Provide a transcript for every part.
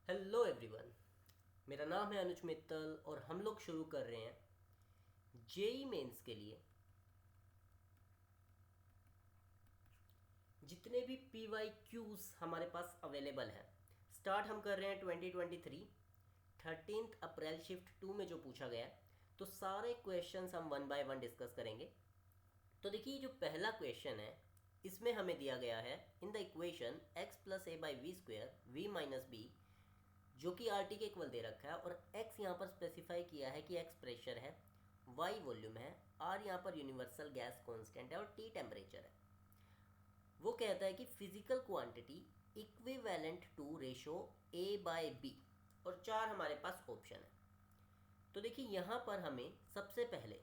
Hello everyone. मेरा नाम है अनुज मित्तल और हम लोग शुरू कर रहे हैं जेई मेंस के लिए जितने भी पी वाई क्यूज़ हमारे पास अवेलेबल हैं। स्टार्ट हम कर रहे हैं 2023 13 अप्रैल शिफ्ट 2 में जो पूछा गया है, तो सारे क्वेश्चंस हम वन बाय वन डिस्कस करेंगे। तो देखिए, जो पहला क्वेश्चन है इसमें हमें दिया गया है in the equation x plus A by V square V minus B, जो कि आर टी के इक्वल दे रखा है, और x यहाँ पर स्पेसिफाई किया है कि x प्रेशर है, y वॉल्यूम है, r यहाँ पर यूनिवर्सल गैस कांस्टेंट है और t टेम्परेचर है। वो कहता है कि physical quantity equivalent to ratio a by b, और चार हमारे पास ऑप्शन है। तो देखिए, यहाँ पर हमें सबसे पहले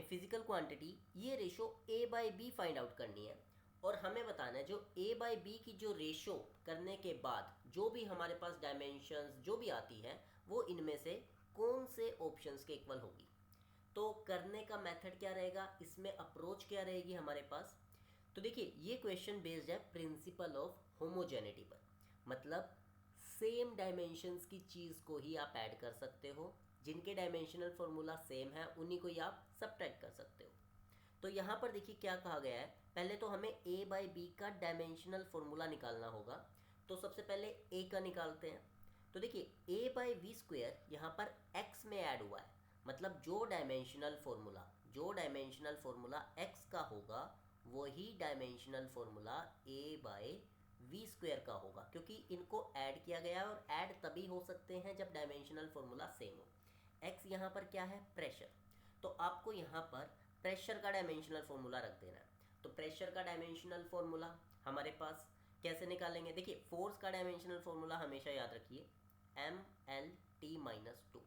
फिजिकल क्वांटिटी ये ratio a by B find out करनी है, और हमें बताना है जो a बाई बी की जो रेशो करने के बाद जो भी हमारे पास डायमेंशंस जो भी आती है वो इनमें से कौन से ऑप्शंस के इक्वल होगी। तो करने का मेथड क्या रहेगा, इसमें अप्रोच क्या रहेगी हमारे पास। तो देखिए, ये क्वेश्चन बेस्ड है प्रिंसिपल ऑफ होमोजेनिटी पर, मतलब सेम डायमेंशंस की चीज़ को ही आप ऐड कर सकते हो, जिनके डायमेंशनल फॉर्मूला सेम है उन्हीं को ही आप सब्ट्रैक्ट कर सकते हो। तो यहाँ पर देखिए क्या कहा गया है, पहले तो हमें a बाई बी का डायमेंशनल फॉर्मूला निकालना होगा। तो सबसे पहले a का निकालते हैं। तो देखिए, a बाई वी स्क्वेयर यहाँ पर x में ऐड हुआ है, मतलब जो डायमेंशनल फॉर्मूला x का होगा वही dimensional formula a by V square का होगा, क्योंकि इनको ऐड किया गया है और ऐड तभी हो सकते हैं जब डायमेंशनल फॉर्मूला सेम हो। x यहाँ पर क्या है, प्रेशर, तो आपको यहाँ पर प्रेशर का डायमेंशनल फॉर्मूला रख देना है। तो प्रेशर का डायमेंशनल फॉर्मूला हमारे पास कैसे निकालेंगे, देखिए फोर्स का डायमेंशनल फॉर्मूला हमेशा याद रखिए MLT-2।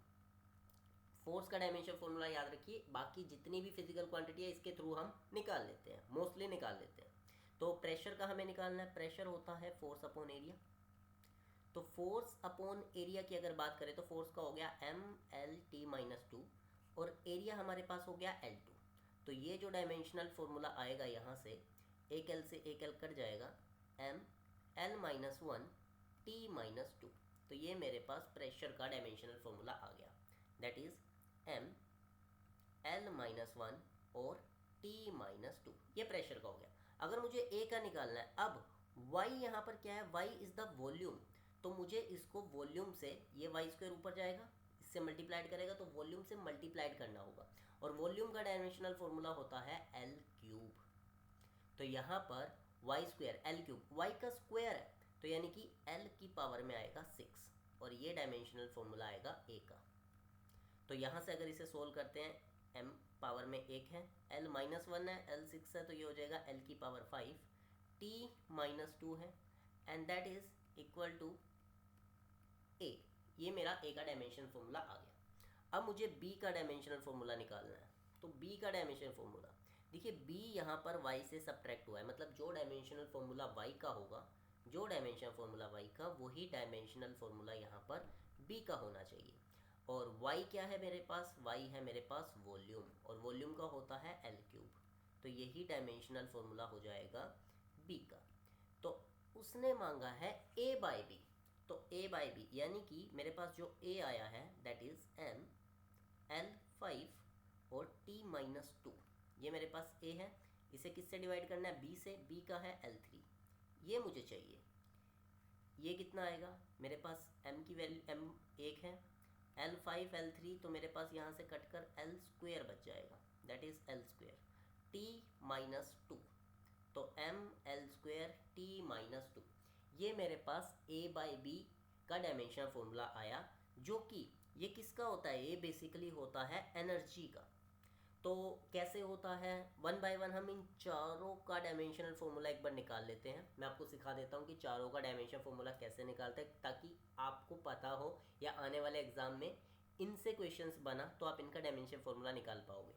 फोर्स का डायमेंशनल फॉर्मूला याद रखिए, बाकी जितनी भी फिजिकल क्वांटिटी है इसके थ्रू हम निकाल लेते हैं, मोस्टली निकाल लेते हैं। तो प्रेशर का हमें निकालना है, प्रेशर होता है फोर्स अपॉन एरिया। तो फोर्स अपॉन एरिया की अगर बात करें तो फोर्स का हो गया MLT-2 और एरिया हमारे पास हो गया L2। तो ये जो डायमेंशनल फॉर्मूला आएगा यहाँ से, एक एल से एक एल कट जाएगा, ML-1T-2। तो ये मेरे पास प्रेशर का डायमेंशनल फॉर्मूला आ गया, दैट इज ML-1 और T-2, ये प्रेशर का हो गया। अगर मुझे A का निकालना है, अब Y यहाँ पर क्या है, Y इज द वॉल्यूम, तो मुझे इसको वॉल्यूम से, ये वाई स्क्वायर ऊपर जाएगा, इससे मल्टीप्लाइड करेगा तो वॉल्यूम से मल्टीप्लाइड करना होगा, और वॉल्यूम का डायमेंशनल फॉर्मूला होता है एल क्यूब। तो यहाँ पर Y square L cube, Y का स्क्वायर है तो यानी कि एल की पावर में आएगा 6, और ये डायमेंशनल फॉर्मूला आएगा ए का। तो यहाँ से अगर इसे सोल्व करते हैं, एम पावर में 1 है, एल -1 है, एल 6 है, तो ये हो जाएगा एल की पावर 5, T-2 है, and that is equal to A. ये मेरा ए का डायमेंशन फॉर्मूला आ गया। अब मुझे बी का डायमेंशनल फॉर्मूला निकालना है। तो बी का डायमेंशनल फॉर्मूला, देखिए बी यहाँ पर वाई से सब्ट्रैक्ट हुआ है, मतलब जो डायमेंशनल फॉर्मूला वाई का होगा, जो डायमेंशनल फॉर्मूला वाई का, वही डायमेंशनल फॉर्मूला यहाँ पर बी का होना चाहिए। और वाई क्या है मेरे पास, वाई है मेरे पास वॉल्यूम, और वॉल्यूम का होता है एल क्यूब। तो यही डायमेंशनल फॉर्मूला हो जाएगा बी का। तो उसने मांगा है ए बाई बी, तो ए बाई बी यानी कि मेरे पास जो ए आया है दैट इज ML-5 और T-2, ये मेरे पास ए है। इसे किससे डिवाइड करना है, बी से, बी का है L3, ये मुझे चाहिए। ये कितना आएगा, मेरे पास m की वैल्यू m 1 है, L5 L3, तो मेरे पास यहाँ से कटकर L स्क्वेयर बच जाएगा, that is L square T-2, तो ML स्क्वेयर T-2, ये मेरे पास ए बाई बी का डायमेंशनल फॉर्मूला आया, जो कि ये किसका होता है, ये बेसिकली होता है एनर्जी का। तो कैसे होता है, वन बाय वन हम इन चारों का डायमेंशनल फॉर्मूला एक बार निकाल लेते हैं। मैं आपको सिखा देता हूँ कि चारों का डायमेंशनल फॉर्मूला कैसे निकालते हैं, ताकि आपको पता हो या आने वाले एग्जाम में इनसे क्वेश्चंस बना तो आप इनका डायमेंशनल फॉर्मूला निकाल पाओगे।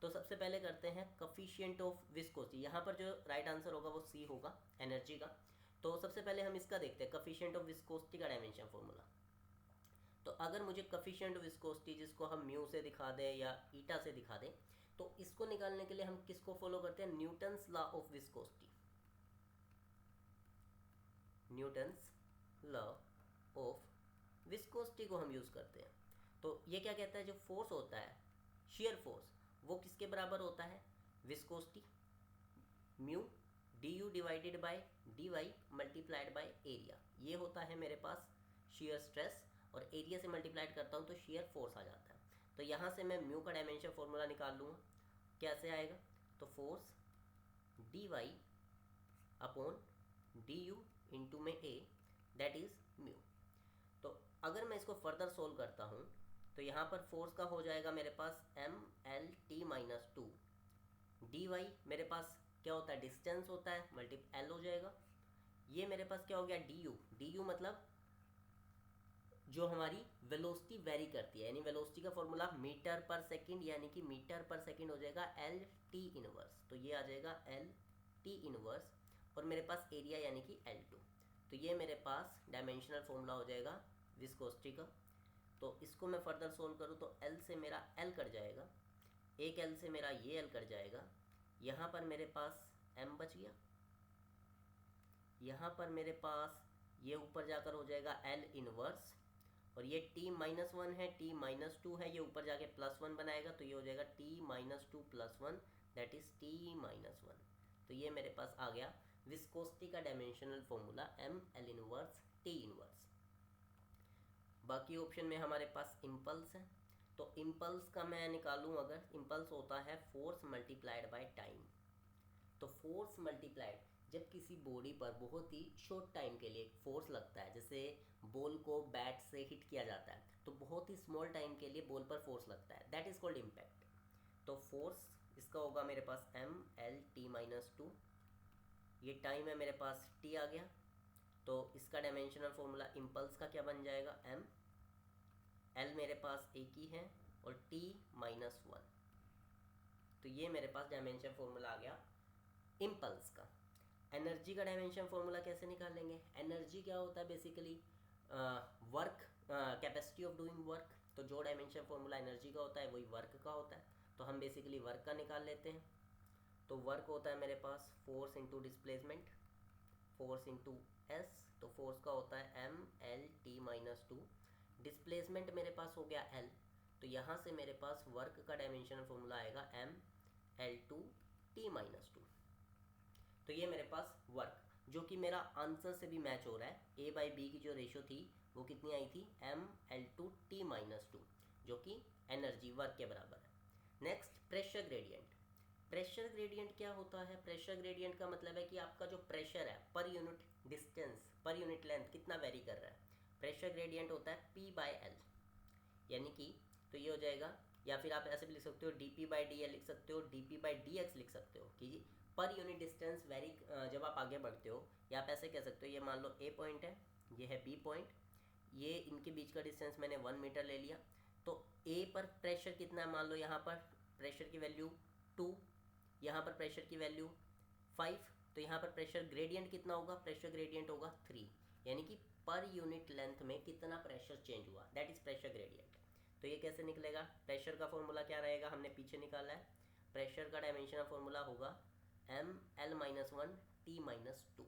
तो सबसे पहले करते हैं कफिशिएंट ऑफ विस्कोसिटी, यहाँ पर जो राइट आंसर होगा वो सी होगा, एनर्जी का। तो सबसे पहले हम इसका देखते हैं, कफिशिएंट ऑफ विस्कोसिटी का डायमेंशन फॉर्मूला। तो अगर मुझे कफिशिएंट ऑफ विस्कोसिटी, जिसको हम म्यू से दिखा दें या ईटा से दिखा दें, तो इसको निकालने के लिए हम किसको फॉलो करते हैं, Newton's law of viscosity. Newton's law of viscosity को हम यूज़ करते हैं। तो ये क्या कहता है, जो फोर्स होता है शेयर फोर्स वो किसके बराबर होता है, viscosity mu D U divided by D Y multiplied by area. ये होता है मेरे पास शेयर स्ट्रेस, और एरिया से मल्टीप्लाइड करता हूँ तो शेयर फोर्स आ जाता है। तो यहाँ से मैं म्यू का डायमेंशन फॉर्मूला निकाल लूँगा, कैसे आएगा, तो force D Y upon D U into में ए दैट इज़ म्यू। तो अगर मैं इसको फर्दर सोल्व करता हूँ तो यहाँ पर फोर्स का हो जाएगा मेरे पास M L T minus two, D Y मेरे पास क्या होता है, डिस्टेंस होता है, मल्टी एल हो जाएगा। ये मेरे पास क्या हो गया, डी यू मतलब जो हमारी वेलोसिटी वेरी करती है, यानी वेलोसिटी का फॉर्मूला मीटर पर सेकंड, यानी कि मीटर पर सेकंड हो जाएगा एल टी इनवर्स। तो ये आ जाएगा एल टी इनवर्स, और मेरे पास एरिया यानी कि L2। तो ये मेरे पास डायमेंशनल फॉर्मूला हो जाएगा विस्कोसिटी का। तो इसको मैं फर्दर सोल्व करूँ तो L से मेरा L कट जाएगा, एक L से मेरा ये L कट जाएगा, यहाँ पर मेरे पास M बच गया, यहाँ पर मेरे पास ये ऊपर जाकर हो जाएगा L इनवर्स, और ये T माइनस वन है, T माइनस टू है, ये ऊपर जाके प्लस वन बनाएगा, तो ये हो जाएगा T minus two plus one that is T minus one. तो ये मेरे पास आ गया विस्कोसिटी का dimensional formula M L inverse T inverse. बाकी ऑप्शन में हमारे पास इम्पल्स है, तो इम्पल्स का मैं निकालूं, अगर इम्पल्स होता है फोर्स मल्टीप्लाइड बाय टाइम। तो फोर्स मल्टीप्लाइड, जब किसी बॉडी पर बहुत ही शॉर्ट टाइम के लिए फोर्स लगता है, जैसे बॉल को बैट से हिट किया जाता है तो बहुत ही स्मॉल टाइम के लिए बॉल पर फोर्स लगता है, दैट इज़ कॉल्ड इम्पैक्ट। तो फोर्स इसका होगा मेरे पास M L T minus two, ये टाइम है मेरे पास t आ गया, तो इसका डायमेंशनल फॉर्मूला इम्पल्स का क्या बन जाएगा, m l मेरे पास एक ही है और t माइनस वन। तो ये मेरे पास डायमेंशन फॉर्मूला आ गया इम्पल्स का। एनर्जी का डायमेंशन फॉर्मूला कैसे निकालेंगे, एनर्जी क्या होता है basically work, capacity of doing work. तो जो डायमेंशन फॉर्मूला एनर्जी का होता है वही वर्क का होता है, तो हम बेसिकली वर्क का निकाल लेते हैं। तो वर्क होता है मेरे पास force into displacement, force into S, तो फोर्स का होता है M L T minus two, displacement मेरे पास हो गया एल, तो यहाँ से मेरे पास वर्क का डायमेंशनल फॉर्मूला आएगा M L two T minus two. तो ये मेरे पास वर्क, जो कि मेरा आंसर से भी मैच हो रहा है, ए बाई बी की जो रेशो थी वो कितनी आई थी, M L two T minus two, जो कि एनर्जी वर्क के बराबर है। Next pressure gradient. Pressure gradient क्या होता है, प्रेशर ग्रेडियंट का मतलब है कि आपका जो प्रेशर है per unit distance, per unit length कितना वेरी कर रहा है, प्रेशर ग्रेडियंट होता है P बाई एल, यानी कि तो ये हो जाएगा, या फिर आप ऐसे भी लिख सकते हो dP बाई डी एल लिख सकते हो, dP बाई डी एक्स लिख सकते हो कि पर यूनिट डिस्टेंस वेरी जब आप आगे बढ़ते हो, या आप ऐसे कह सकते हो, ये मान लो A पॉइंट है, ये है B पॉइंट, ये इनके बीच का डिस्टेंस मैंने 1 मीटर ले लिया, तो A पर प्रेशर कितना है, मान लो यहाँ पर प्रेशर की वैल्यू 2, यहाँ पर प्रेशर की वैल्यू 5, तो यहाँ पर प्रेशर ग्रेडियंट कितना होगा, प्रेशर ग्रेडियंट होगा 3, यानी कि पर यूनिट लेंथ में कितना प्रेशर चेंज हुआ, दैट इज प्रेशर ग्रेडियंट। तो ये कैसे निकलेगा, प्रेशर का फॉर्मूला क्या रहेगा, हमने पीछे निकाला है, प्रेशर का डायमेंशन का फॉर्मूला होगा M L minus one T minus two,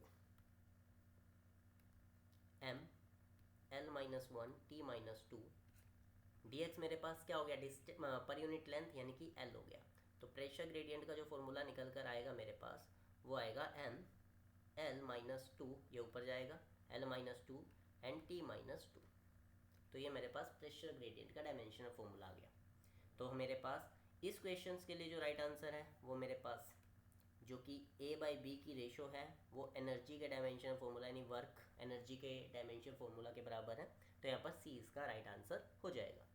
M L minus one T minus two, D X मेरे पास क्या हो गया, पर यूनिट लेंथ यानी कि एल हो गया। तो प्रेशर ग्रेडियंट का जो फॉर्मूला निकल कर आएगा मेरे पास वो आएगा एम एल माइनस टू, ये ऊपर जाएगा L minus two and T minus two. तो ये मेरे पास प्रेशर ग्रेडियंट का डायमेंशनल फॉर्मूला आ गया। तो मेरे पास इस क्वेश्चंस के लिए जो राइट आंसर है वो मेरे पास जो कि A बाई बी की रेशो है वो एनर्जी के डायमेंशन फॉर्मूला यानी वर्क एनर्जी के डायमेंशन फॉर्मूला के बराबर है। तो यहाँ पर C इसका राइट आंसर हो जाएगा।